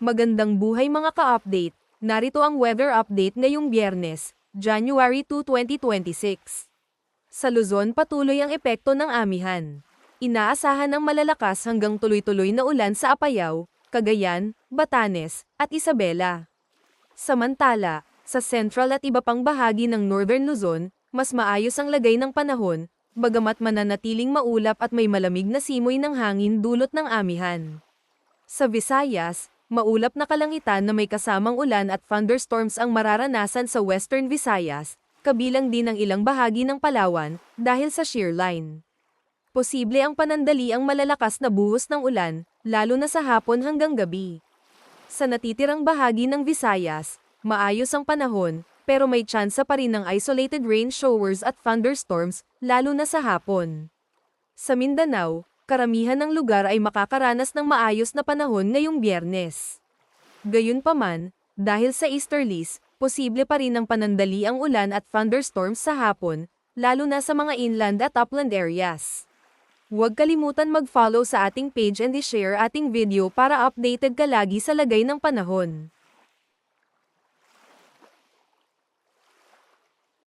Magandang buhay mga ka-update. Narito ang weather update ngayong Biyernes, January 2, 2026. Sa Luzon patuloy ang epekto ng amihan. Inaasahan ang malalakas hanggang tuloy-tuloy na ulan sa Apayao, Cagayan, Batanes, at Isabela. Samantala, sa Central at iba pang bahagi ng Northern Luzon, mas maayos ang lagay ng panahon, bagamat mananatiling maulap at may malamig na simoy ng hangin dulot ng amihan. Sa Visayas, maulap na kalangitan na may kasamang ulan at thunderstorms ang mararanasan sa Western Visayas, kabilang din ang ilang bahagi ng Palawan, dahil sa shear line. Posible ang panandali ang malalakas na buhos ng ulan, lalo na sa hapon hanggang gabi. Sa natitirang bahagi ng Visayas, maayos ang panahon, pero may tsansa pa rin ng isolated rain showers at thunderstorms, lalo na sa hapon. Sa Mindanao, karamihan ng lugar ay makakaranas ng maayos na panahon ngayong Biyernes. Gayunpaman, dahil sa easterlies, posible pa rin ang panandali ang ulan at thunderstorms sa hapon, lalo na sa mga inland at upland areas. Huwag kalimutan mag-follow sa ating page and i-share ating video para updated ka lagi sa lagay ng panahon.